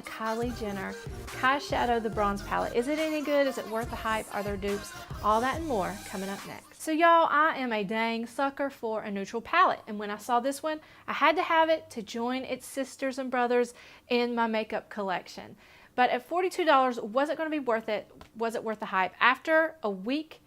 the Kylie Jenner KYSHADOW the Bronze Palette. Is it any good? Is it worth the hype? Are there dupes? All that and more coming up next. So y'all, I am a dang sucker for a neutral palette. And when I saw this one, I had to have it to join its sisters and brothers in my makeup collection. But at $42, was it going to be worth it? Was it worth the hype? After a week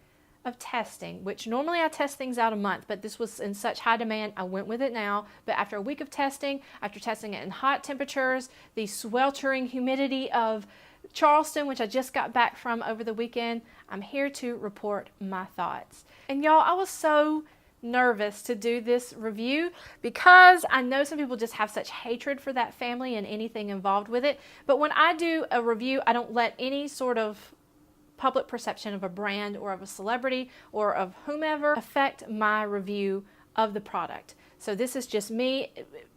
of testing, which normally I test things out a month, but this was in such high demand, I went with it now. But after a week of testing, after testing it in hot temperatures, the sweltering humidity of Charleston, which I just got back from over the weekend, I'm here to report my thoughts. And y'all, I was so nervous to do this review because I know some people just have such hatred for that family and anything involved with it. But when I do a review, I don't let any sort of public perception of a brand or of a celebrity or of whomever affect my review of the product. So this is just me.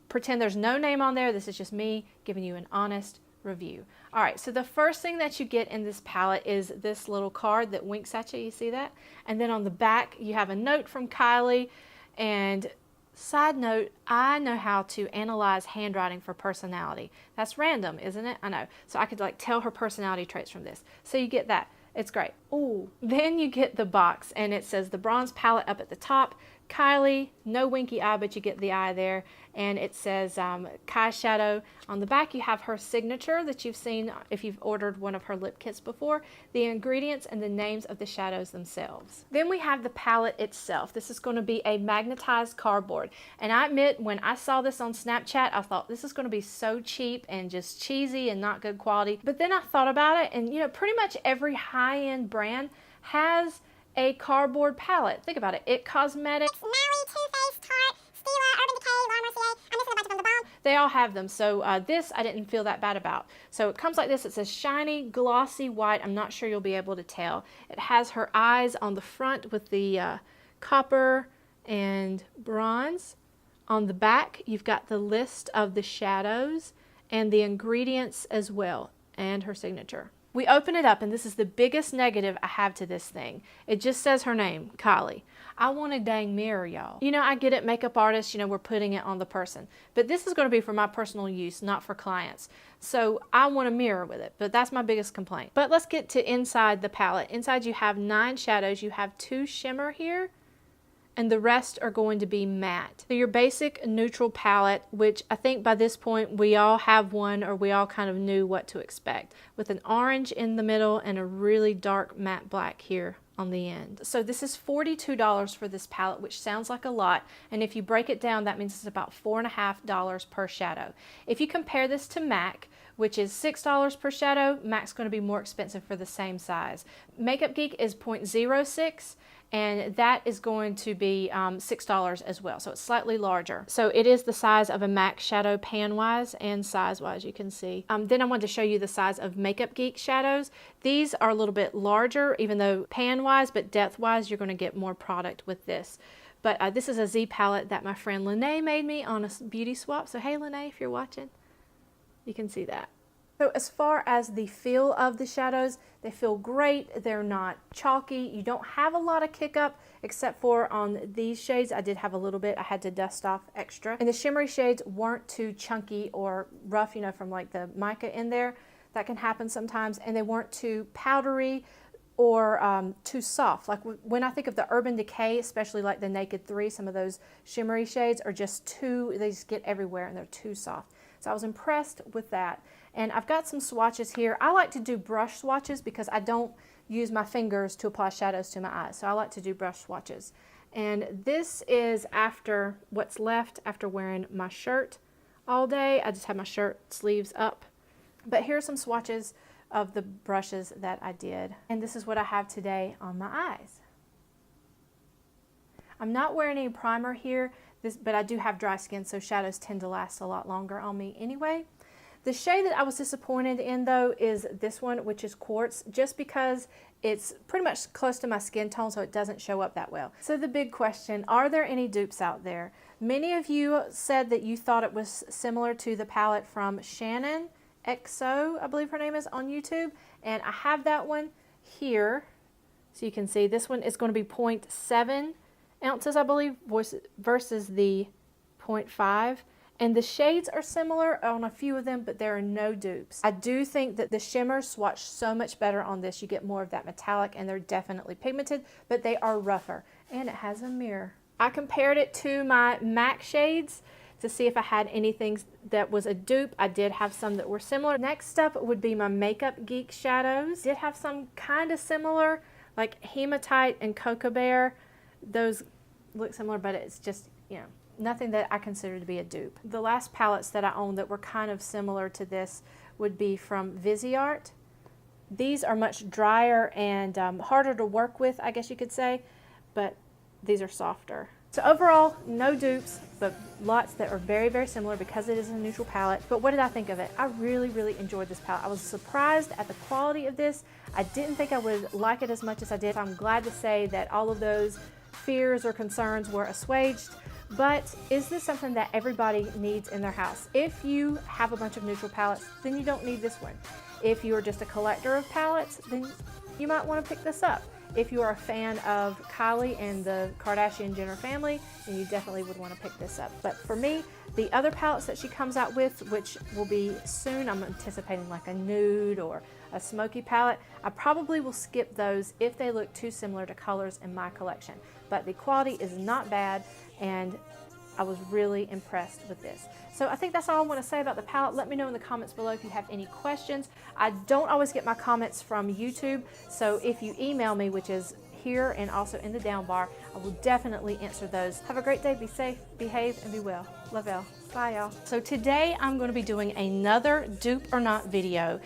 Pretend there's no name on there. This is just me giving you an honest review. All right, so the first thing that you get in this palette is this little card that winks at you. You see that? And then on the back, you have a note from Kylie. And side note, I know how to analyze handwriting for personality. That's random, isn't it? I know. So I could like tell her personality traits from this. So you get that. It's great. Ooh. Then you get the box and it says the bronze palette up at the top. Kylie, no winky eye, but you get the eye there. And it says KYSHADOW. On the back, you have her signature that you've seen if you've ordered one of her lip kits before, the ingredients and the names of the shadows themselves. Then we have the palette itself. This is going to be a magnetized cardboard. And I admit, when I saw this on Snapchat, I thought this is going to be so cheap and just cheesy and not good quality. But then I thought about it, and you know, pretty much every high-end brand has a cardboard palette. Think about it. It Cosmetics, Maui, Too Faced, Tarte, Stila, Urban Decay, Lawn Mercier. I'm missing a bunch of them. The Balm. They all have them. So this I didn't feel that bad about. So it comes like this. It's a shiny, glossy white. I'm not sure you'll be able to tell. It has her eyes on the front with the copper and bronze. On the back, you've got the list of the shadows and the ingredients as well, and her signature. We open it up, and this is the biggest negative I have to this thing. It just says her name, Kylie. I want a dang mirror, y'all. You know, I get it, makeup artists, you know, we're putting it on the person. But this is going to be for my personal use, not for clients. So I want a mirror with it, but that's my biggest complaint. But let's get to inside the palette. Inside you have 9 shadows. You have 2 shimmer here, and the rest are going to be matte. So your basic neutral palette, which I think by this point we all have one, or we all kind of knew what to expect, with an orange in the middle and a really dark matte black here on the end. So this is $42 for this palette, which sounds like a lot, and if you break it down, that means it's about $4.50 per shadow. If you compare this to MAC, which is $6 per shadow, MAC's going to be more expensive for the same size. Makeup Geek is 0.06, and that is going to be $6 as well, so it's slightly larger. So it is the size of a MAC shadow pan-wise and size-wise, you can see. Then I wanted to show you the size of Makeup Geek shadows. These are a little bit larger, even though pan-wise, but depth-wise, you're going to get more product with this. But this is a Z palette that my friend Lene made me on a beauty swap. So hey Lene, if you're watching, you can see that. So as far as the feel of the shadows, they feel great. They're not chalky. You don't have a lot of kick up, except for on these shades. I did have a little bit. I had to dust off extra. And the shimmery shades weren't too chunky or rough, you know, from like the mica in there. That can happen sometimes. And they weren't too powdery or too soft. Like when I think of the Urban Decay, especially like the Naked 3, some of those shimmery shades are just too, they just get everywhere and they're too soft. So I was impressed with that. And I've got some swatches here. I like to do brush swatches because I don't use my fingers to apply shadows to my eyes. So I like to do brush swatches. And this is after what's left after wearing my shirt all day. I just have my shirt sleeves up. But here are some swatches of the brushes that I did. And this is what I have today on my eyes. I'm not wearing any primer here, but I do have dry skin, so shadows tend to last a lot longer on me anyway. The shade that I was disappointed in, though, is this one, which is Quartz, just because it's pretty much close to my skin tone, so it doesn't show up that well. So the big question, are there any dupes out there? Many of you said that you thought it was similar to the palette from Shannon XO, I believe her name is, on YouTube, and I have that one here. So you can see this one is going to be 0.7 ounces, I believe, versus the 0.5. And the shades are similar on a few of them, but there are no dupes. I do think that the shimmers swatch so much better on this. You get more of that metallic, and they're definitely pigmented, but they are rougher. And it has a mirror. I compared it to my MAC shades to see if I had anything that was a dupe. I did have some that were similar. Next up would be my Makeup Geek shadows. Did have some kind of similar, like Hematite and Cocoa Bear. Those look similar, but it's just, you know, nothing that I consider to be a dupe. The last palettes that I own that were kind of similar to this would be from Viseart. These are much drier and harder to work with, I guess you could say, but these are softer. So overall, no dupes, but lots that are very, very similar because it is a neutral palette. But what did I think of it? I really, really enjoyed this palette. I was surprised at the quality of this. I didn't think I would like it as much as I did. I'm glad to say that all of those fears or concerns were assuaged. But is this something that everybody needs in their house? If you have a bunch of neutral palettes, then you don't need this one. If you're just a collector of palettes, then you might want to pick this up. If you are a fan of Kylie and the Kardashian-Jenner family, then you definitely would want to pick this up. But for me, the other palettes that she comes out with, which will be soon, I'm anticipating like a nude or a smoky palette, I probably will skip those if they look too similar to colors in my collection. But the quality is not bad, and I was really impressed with this. So I think that's all I want to say about the palette. Let me know in the comments below if you have any questions. I don't always get my comments from YouTube, so if you email me, which is here and also in the down bar, I will definitely answer those. Have a great day, be safe, behave, and be well. Love y'all. Bye y'all. So today I'm going to be doing another dupe or not video.